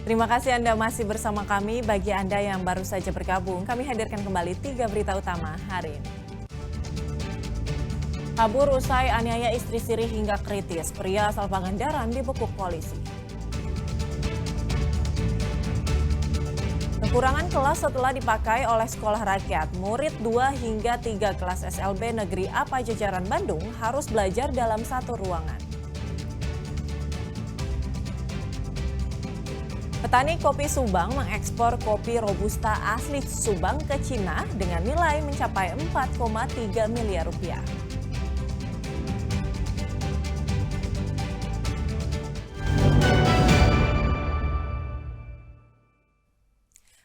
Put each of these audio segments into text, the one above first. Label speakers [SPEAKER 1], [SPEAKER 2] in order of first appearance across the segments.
[SPEAKER 1] Terima kasih Anda masih bersama kami. Bagi Anda yang baru saja bergabung, kami hadirkan kembali 3 berita utama hari ini. Kabur usai aniaya istri siri hingga kritis, pria asal Pangandaran dibekuk polisi. Kekurangan kelas setelah dipakai oleh sekolah rakyat, murid 2 hingga 3 kelas SLB Negeri A Pajajaran Bandung harus belajar dalam satu ruangan. Petani kopi Subang mengekspor kopi Robusta asli Subang ke Cina dengan nilai mencapai 4,3 miliar rupiah.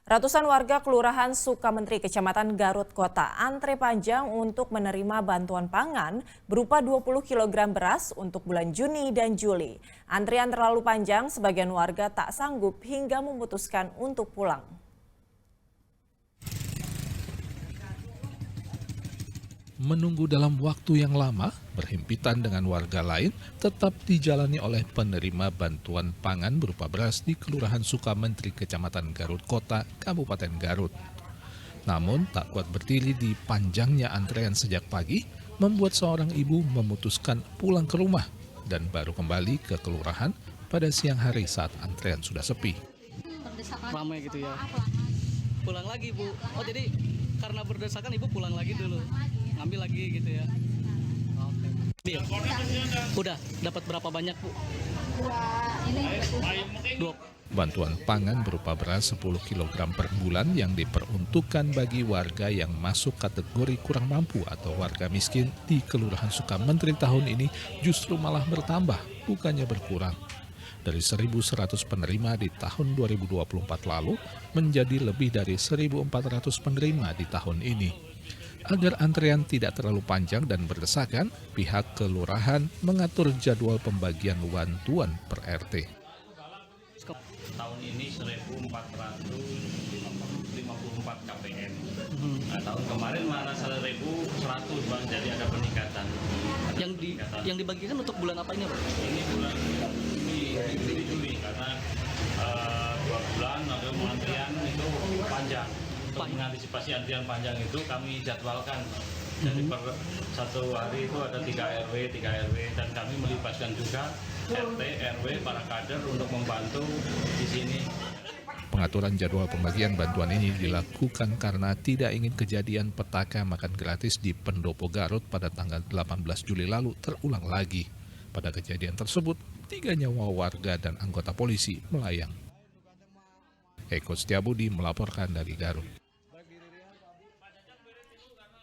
[SPEAKER 1] Ratusan warga Kelurahan Sukamenteri Kecamatan Garut Kota antre panjang untuk menerima bantuan pangan berupa 20 kg beras untuk bulan Juni dan Juli. Antrian terlalu panjang, sebagian warga tak sanggup hingga memutuskan untuk pulang.
[SPEAKER 2] Menunggu dalam waktu yang lama, berhimpitan dengan warga lain, tetap dijalani oleh penerima bantuan pangan berupa beras di Kelurahan Sukamenteri Kecamatan Garut Kota, Kabupaten Garut. Namun, tak kuat berdiri di panjangnya antrean sejak pagi, membuat seorang ibu memutuskan pulang ke rumah dan baru kembali ke kelurahan pada siang hari saat antrean sudah sepi.
[SPEAKER 3] Ramai gitu ya. Pulang lagi, Bu. Oh, jadi karena berdesakan Ibu pulang lagi dulu. Ngambil lagi gitu ya. Oke. Bil. Udah dapat berapa banyak, Bu? Dua.
[SPEAKER 2] Bantuan pangan berupa beras 10 kg per bulan yang diperuntukkan bagi warga yang masuk kategori kurang mampu atau warga miskin di Kelurahan Sukamenteri tahun ini justru malah bertambah, bukannya berkurang. Dari 1.100 penerima di tahun 2024 lalu menjadi lebih dari 1.400 penerima di tahun ini. Agar antrean tidak terlalu panjang dan berdesakan, pihak kelurahan mengatur jadwal pembagian bantuan per RT.
[SPEAKER 4] Tahun ini 1.454 KPM. Nah, tahun kemarin malah 1.100, Bang, jadi ada peningkatan.
[SPEAKER 3] Yang dibagikan untuk bulan apa ini, Pak?
[SPEAKER 4] Ini bulan Juli karena 2 bulan ada antrian itu panjang. Untuk mengantisipasi antrian panjang itu kami jadwalkan. Jadi per satu hari itu ada 3 RW, dan kami melibatkan juga RT, RW, para kader untuk membantu di sini.
[SPEAKER 2] Pengaturan jadwal pembagian bantuan ini dilakukan karena tidak ingin kejadian petaka makan gratis di Pendopo Garut pada tanggal 18 Juli lalu terulang lagi. Pada kejadian tersebut, 3 nyawa warga dan anggota polisi melayang. Eko Setiabudi melaporkan dari Garut.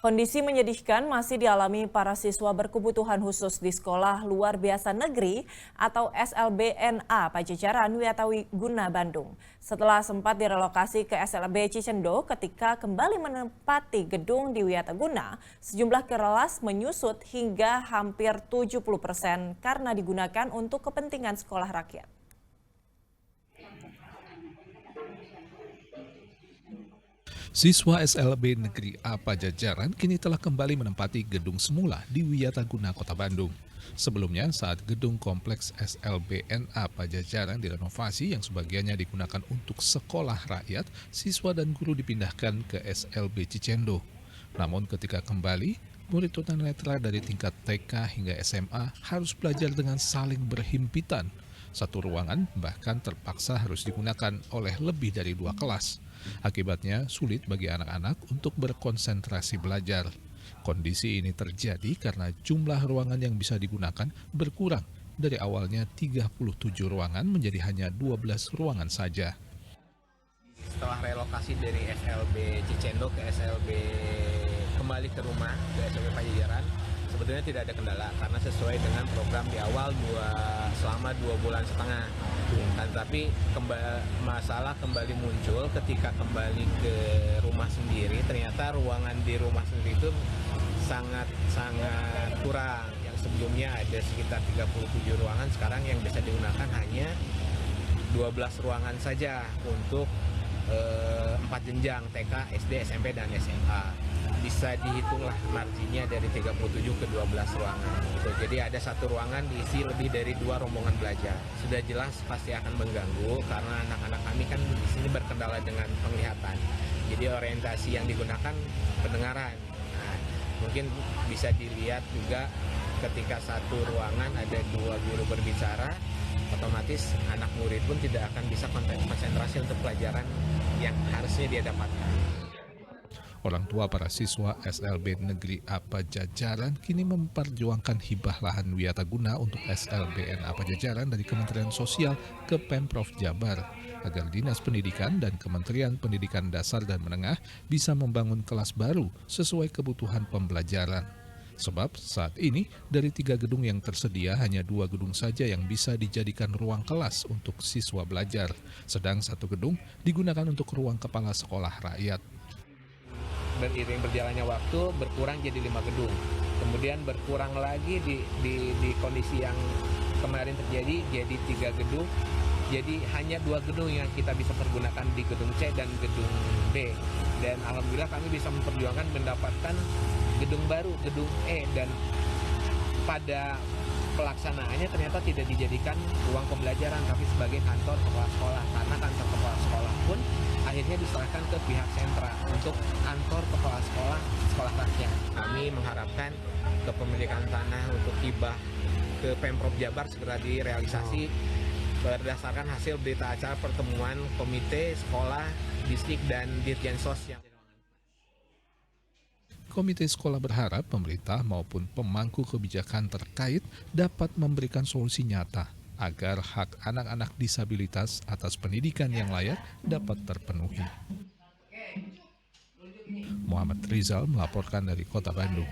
[SPEAKER 1] Kondisi menyedihkan masih dialami para siswa berkebutuhan khusus di Sekolah Luar Biasa Negeri atau SLBNA Pajajaran Wiatawiguna Bandung. Setelah sempat direlokasi ke SLB Cicendo ketika kembali menempati gedung di Wiataguna, sejumlah kelas menyusut hingga hampir 70% karena digunakan untuk kepentingan sekolah rakyat.
[SPEAKER 2] Siswa SLB Negeri A Pajajaran kini telah kembali menempati gedung semula di Wiataguna, Kota Bandung. Sebelumnya, saat gedung kompleks SLBNA Pajajaran direnovasi yang sebagiannya digunakan untuk sekolah rakyat, siswa dan guru dipindahkan ke SLB Cicendo. Namun ketika kembali, murid tunanetra dari tingkat TK hingga SMA harus belajar dengan saling berhimpitan. Satu ruangan bahkan terpaksa harus digunakan oleh lebih dari 2 kelas. Akibatnya sulit bagi anak-anak untuk berkonsentrasi belajar. Kondisi ini terjadi karena jumlah ruangan yang bisa digunakan berkurang. Dari awalnya 37 ruangan menjadi hanya 12 ruangan saja.
[SPEAKER 5] Setelah relokasi dari SLB Cicendo ke SLB kembali ke rumah, ke SLB Pajajaran, sebetulnya tidak ada kendala karena sesuai dengan program di awal selama 2 bulan setengah. Dan tapi masalah kembali muncul ketika kembali ke rumah sendiri. Ternyata ruangan di rumah sendiri itu sangat kurang. Yang sebelumnya ada sekitar 37 ruangan, sekarang yang bisa digunakan hanya 12 ruangan saja untuk 4 jenjang TK, SD, SMP, dan SMA. Bisa dihitunglah marginnya dari 37 ke 12 ruangan. Gitu. Jadi ada satu ruangan diisi lebih dari 2 rombongan belajar. Sudah jelas pasti akan mengganggu karena anak-anak kami kan di sini berkendala dengan penglihatan. Jadi orientasi yang digunakan pendengaran. Nah, mungkin bisa dilihat juga ketika satu ruangan ada 2 guru berbicara, otomatis anak murid pun tidak akan bisa konsentrasi untuk pelajaran yang harusnya dia dapatkan.
[SPEAKER 2] Orang tua para siswa SLB Negeri A Pajajaran kini memperjuangkan hibah lahan Wiataguna untuk SLBNA Pajajaran dari Kementerian Sosial ke Pemprov Jabar agar Dinas Pendidikan dan Kementerian Pendidikan Dasar dan Menengah bisa membangun kelas baru sesuai kebutuhan pembelajaran. Sebab saat ini dari 3 gedung yang tersedia hanya 2 gedung saja yang bisa dijadikan ruang kelas untuk siswa belajar, sedang 1 gedung digunakan untuk ruang kepala sekolah rakyat.
[SPEAKER 5] Beriring berjalannya waktu berkurang jadi 5 gedung, kemudian berkurang lagi di kondisi yang kemarin terjadi jadi 3 gedung, jadi hanya 2 gedung yang kita bisa pergunakan di gedung C dan gedung B, dan alhamdulillah kami bisa memperjuangkan mendapatkan gedung baru, gedung E, dan pada pelaksanaannya ternyata tidak dijadikan ruang pembelajaran tapi sebagai kantor kepala sekolah, karena kantor kepala sekolah pun akhirnya diserahkan ke pihak sentra untuk kantor kepala sekolah, sekolah rakyat. Kami mengharapkan kepemilikan tanah untuk hibah ke Pemprov Jabar segera direalisasi berdasarkan hasil berita acara pertemuan komite sekolah, distrik, dan Dirjen Sos yang
[SPEAKER 2] Komite sekolah berharap pemerintah maupun pemangku kebijakan terkait dapat memberikan solusi nyata agar hak anak-anak disabilitas atas pendidikan yang layak dapat terpenuhi. Muhammad Rizal melaporkan dari Kota Bandung.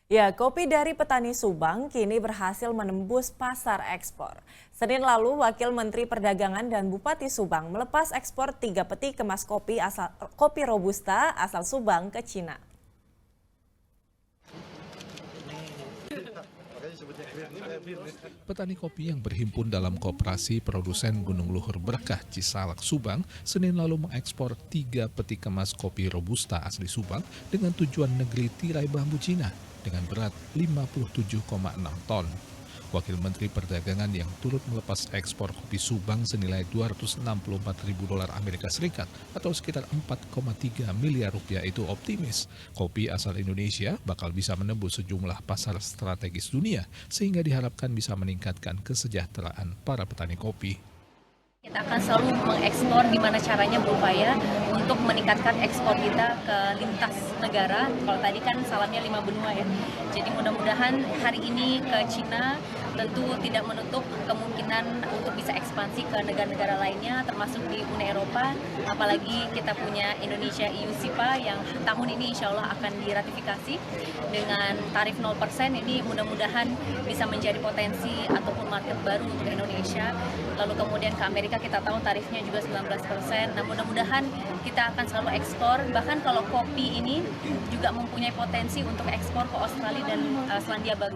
[SPEAKER 1] Ya, kopi dari petani Subang kini berhasil menembus pasar ekspor. Senin lalu, Wakil Menteri Perdagangan dan Bupati Subang melepas ekspor 3 peti kemas kopi Robusta asal Subang ke Cina.
[SPEAKER 2] Petani kopi yang berhimpun dalam Koperasi Produsen Gunung Luhur Berkah Cisalak Subang Senin lalu mengekspor 3 peti kemas kopi Robusta asli Subang dengan tujuan negeri tirai bambu Cina dengan berat 57,6 ton. Wakil Menteri Perdagangan yang turut melepas ekspor kopi Subang senilai $264.000 Amerika Serikat atau sekitar 4,3 miliar rupiah itu optimis kopi asal Indonesia bakal bisa menembus sejumlah pasar strategis dunia sehingga diharapkan bisa meningkatkan kesejahteraan para petani kopi.
[SPEAKER 6] Kita akan selalu mengekspor gimana caranya berupaya untuk meningkatkan ekspor kita ke lintas negara. Kalau tadi kan salamnya 5 benua ya. Jadi mudah-mudahan hari ini ke Cina tentu tidak menutup kemungkinan untuk bisa ekspansi ke negara-negara lainnya termasuk di Uni Eropa. Apalagi kita punya Indonesia EU SIPA yang tahun ini insya Allah akan diratifikasi dengan tarif 0%. Ini mudah-mudahan bisa menjadi potensi ataupun market baru untuk Indonesia. Lalu kemudian ke Amerika kita tahu tarifnya juga 19%. Nah mudah-mudahan kita akan selalu ekspor. Bahkan kalau kopi ini juga mempunyai potensi untuk ekspor ke Australia dan Selandia Baru.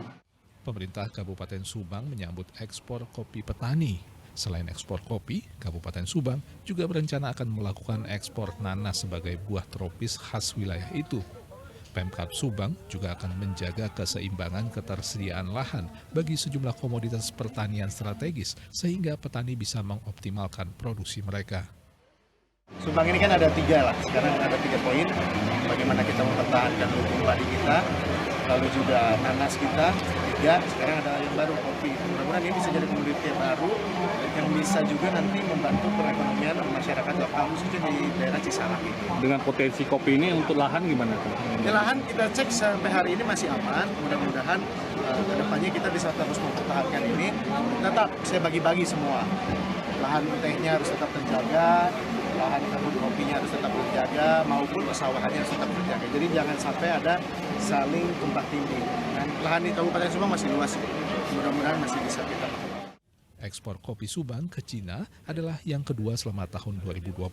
[SPEAKER 2] Pemerintah Kabupaten Subang menyambut ekspor kopi petani. Selain ekspor kopi, Kabupaten Subang juga berencana akan melakukan ekspor nanas sebagai buah tropis khas wilayah itu. Pemkab Subang juga akan menjaga keseimbangan ketersediaan lahan bagi sejumlah komoditas pertanian strategis sehingga petani bisa mengoptimalkan produksi mereka.
[SPEAKER 7] Subang ini kan ada 3 lah, sekarang ada 3 poin. Bagaimana kita mempertahankan lumbung padi kita, lalu juga nanas kita, 3, sekarang ada yang baru kopi. Mudah-mudahan ini bisa jadi komoditi baru yang bisa juga nanti membantu perekonomian masyarakat lokal khususnya di daerah Cisalak ini.
[SPEAKER 8] Dengan potensi kopi ini untuk lahan gimana?
[SPEAKER 7] Ya, lahan kita cek sampai hari ini masih aman. Mudah-mudahan kedepannya kita bisa terus mempertahankan ini. Tetap saya bagi-bagi semua. Lahan tehnya harus tetap terjaga, lahan kebun kopinya harus tetap terjaga, maupun pesawahannya harus tetap terjaga. Jadi jangan sampai ada saling tumpang tindih. Dan lahan di Kabupaten Subang masih luas, mudah-mudahan masih bisa kita lakukan.
[SPEAKER 2] Ekspor kopi Subang ke Cina adalah yang kedua selama tahun 2025.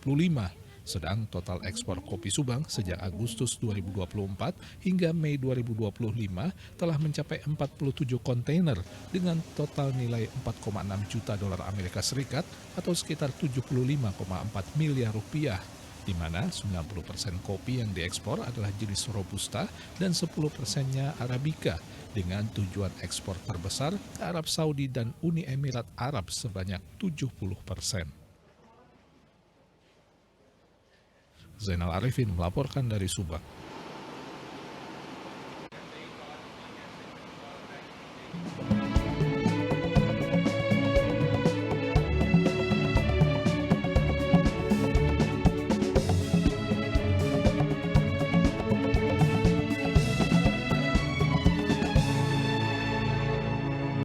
[SPEAKER 2] Sedang total ekspor kopi Subang sejak Agustus 2024 hingga Mei 2025 telah mencapai 47 kontainer dengan total nilai 4,6 juta dolar Amerika Serikat atau sekitar 75,4 miliar rupiah, di mana 90% kopi yang diekspor adalah jenis Robusta dan 10%-nya Arabica, dengan tujuan ekspor terbesar ke Arab Saudi dan Uni Emirat Arab sebanyak 70%. Zainal Arifin melaporkan dari Subang.